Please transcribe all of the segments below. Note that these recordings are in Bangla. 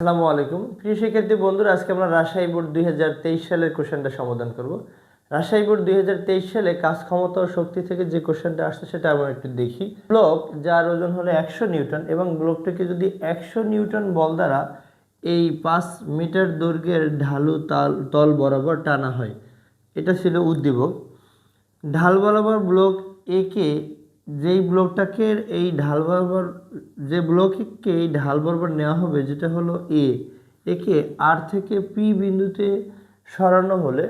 আসসালামু আলাইকুম প্রিয় শিক্ষার্থী বন্ধুরা, আজকে আমরা রাজশাহী বোর্ড 2023 সালের কোশ্চেনটা সমাধান করব। রাজশাহী বোর্ড 2023 সালে কাজ ক্ষমতা ও শক্তি থেকে যে কোশ্চেনটা আসছে সেটা আমরা একটু দেখি। ব্লক যার ওজন হলো 100 নিউটন এবং ব্লকটিকে যদি 100 নিউটন বল দ্বারা এই 5 মিটার দৈর্ঘ্যের ঢালু তল বরাবর টানা হয়, এটা ছিল উদ্দীপক। ঢাল বরাবর ব্লক একে যেই ব্লকটাকে এই ঢাল বরাবর যে ব্লককে এই ঢাল বরাবর নেওয়া হবে, যেটা হলো একে আর থেকে পি বিন্দুতে সরানো হলে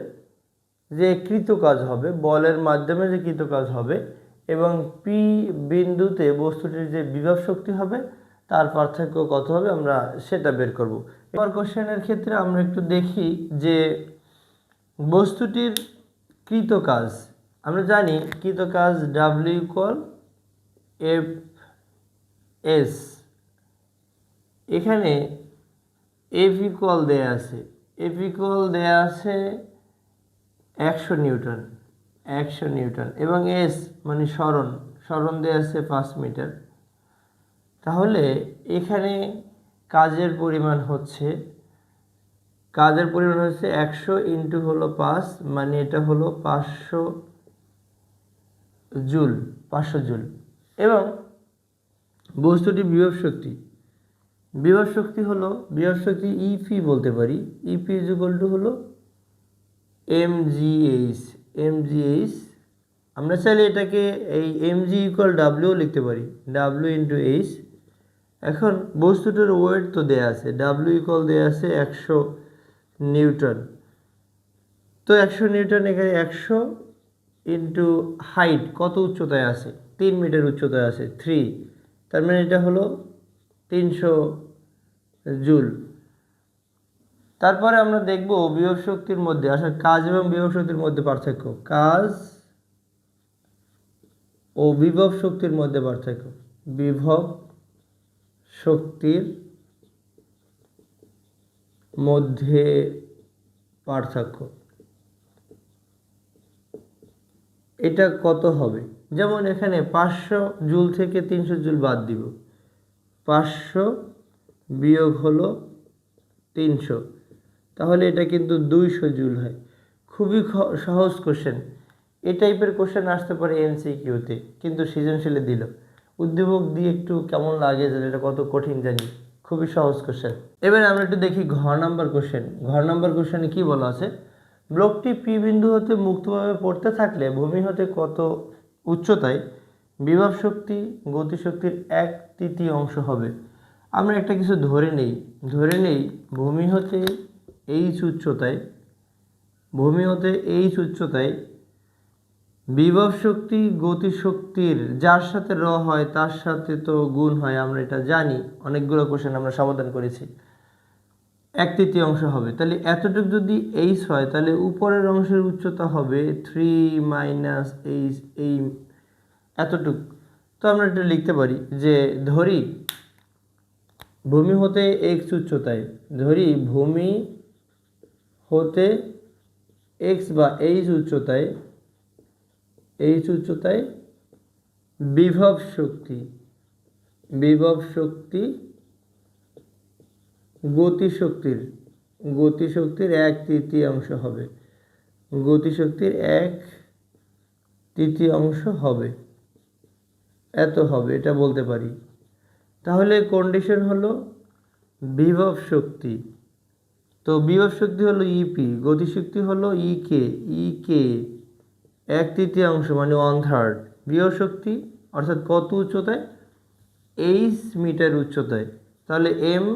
যে কৃতকাজ হবে, বলের মাধ্যমে যে কৃতকাজ হবে এবং পি বিন্দুতে বস্তুটির যে বিভব শক্তি হবে তার পার্থক্য কত হবে আমরা সেটা বের করব। এবার কোশ্চেনের ক্ষেত্রে আমরা একটু দেখি যে বস্তুটির কৃতকাজ আমরা জানি, কৃতকাজ ডাব্লিউ ইকুয়াল এফ এস। এখানে এফ ইকুয়াল দেয়া আছে 100 নিউটন এবং এস মানে সরণ দেয়া আছে 5 মিটার। তাহলে এখানে কাজের পরিমাণ হচ্ছে 100 ইন্টু হলো 5, মানে এটা হলো 500 জুল এবং বস্তুটি বিভব শক্তি ইপি বলতে পারি। ইপি ইজ ইকুয়াল টু হলো এমজিএইচ। আমরা চাইলে এটাকে এই এমজি ইকুয়াল ডাব্লিউ লিখতে পারি, ডাব্লিউ ইন্টু এইচ। এখন বস্তুটার ওয়েট তো দেয়া আছে, ডাব্লিউ ইকুয়াল দেয়া আছে 100 নিউটন। তো 100 নিউটন এখানে 100 ইন্টু হাইট, কত উচ্চতায় আছে 3 মিটার উচ্চতায় আছে 3, তার মানে এটা হলো 300 জুল। তারপরে আমরা দেখব বিভব শক্তির মধ্যে আসলে কাজ এবং বিভব শক্তির মধ্যে পার্থক্য, কাজ ও বিভব শক্তির মধ্যে পার্থক্য, বিভব শক্তির মধ্যে পার্থক্য এটা কত হবে। যেমন এখানে 500 জুল থেকে 300 জুল বাদ দিব, 500 বিয়োগ হলো 300, তাহলে এটা কিন্তু 200 জুল হয়। খুবই সহজ কোশ্চেন। এই টাইপের কোশ্চেন আসতে পারে এমসিকিউতে, কিন্তু সৃজনশীলে দিল। উদ্দীপক দিয়ে একটু কেমন লাগে যে এটা কত কঠিন জানি, খুবই সহজ কোশ্চেন। এবারে আমরা একটু দেখি ঘ নাম্বার কোশ্চেনে কি বলা আছে। ব্লকটি পি বিন্দু হতে মুক্তভাবে পড়তে থাকলে ভূমি হতে কত উচ্চতায় বিভব শক্তি গতিশক্তির 1/3 অংশ হবে। আমরা একটা কিছু ধরে নেই ভূমি হতে এইচ উচ্চতায় বিভব শক্তি গতিশক্তির যার সাথে র হয় তার সাথে তো গুণ হয়, আমরা এটা জানি, অনেকগুলো কোশ্চেন আমরা সমাধান করেছি। 1/3 অংশ হবে, তাহলে এতটুকু যদি এইচ হয় তাহলে উপরের অংশের উচ্চতা হবে 3 মাইনাস এইচ, এই এতটুকু। তো আমরা এটা লিখতে পারি যে ধরি ভূমি হতে এক্স উচ্চতায়, এক্স বা এইচ উচ্চতায় বিভব শক্তি গতিশক্তির 1/3 অংশ হবে, এত হবে, এটা বলতে পারি। তাহলে কন্ডিশন হলো বিভব শক্তি, তো বিভব শক্তি হলো ইপি, গতিশক্তি হলো ইকে 1/3 অংশ মানে 1/3। বিভব শক্তি অর্থাৎ কত উচ্চতায়, এইচ মিটার উচ্চতায়, তাহলে এম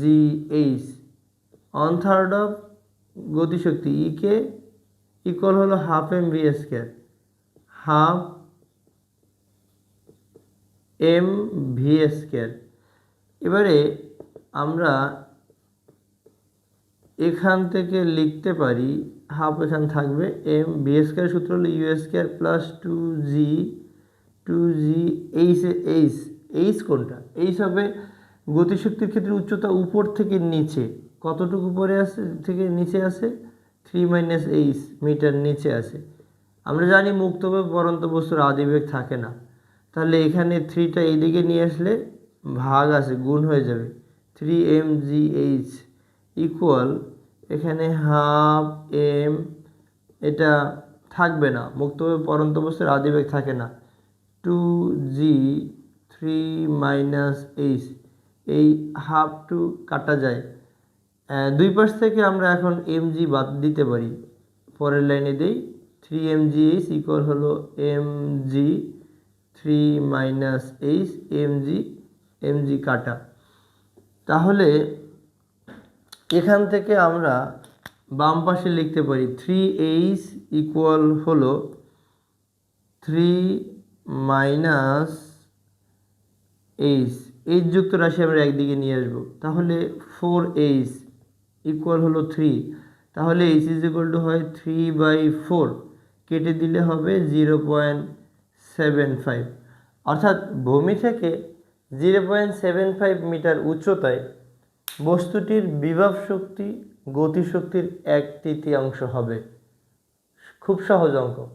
জি এইচ 1/3 অফ গতিশক্তি ইকে ইকুয়াল হলো হাফ এম ভি স্কয়ার, এবারে আমরা এখান থেকে লিখতে পারি হাফ, এখান থাকবে এম ভি স্কয়ার, সূত্র হলো U square plus 2g H কোনটা, এইচ হবে গতিশক্তির ক্ষেত্রে উচ্চতা উপর থেকে নিচে, কতটুকু উপরে আছে থেকে নিচে আছে 3 মাইনাস এইচ মিটার নিচে আছে। আমরা জানি মুক্তভাবে পড়ন্ত বস্তুর আদিবেগ থাকে না, তাহলে এখানে 3টা এইদিকে নিয়ে আসলে ভাগ আছে, গুণ হয়ে যাবে, 3mgh ইকুয়াল, এখানে হাফ এম, এটা থাকবে না, মুক্তভাবে পরন্ত অবস্থার আদিবেগ থাকে না, 2g3 - h, এই হাফ টু কাটা যায়, দুই পাশ থেকে আমরা এখন mg বাদ দিতে পারি। পরের লাইনে দেই 3mgh ইকুয়াল হলো mg 3 - h, mg কাটা। তাহলে এখান থেকে আমরা বাম পাশে লিখতে পারি 3h ইকুয়াল হলো 3 - h, h যুক্ত রাশি আমরা একদিকে নিয়ে আসবো, তাহলে 4h ইকুয়াল হলো 3, তাহলে h ইজ ইকুয়াল টু হয় 3/4, কেটে দিলে হবে 0.75, অর্থাৎ ভূমি থেকে 0.75 মিটার উচ্চতায় বস্তুটির বিভব শক্তি গতিশক্তির 1/3 হবে। খুব সহজ অঙ্ক।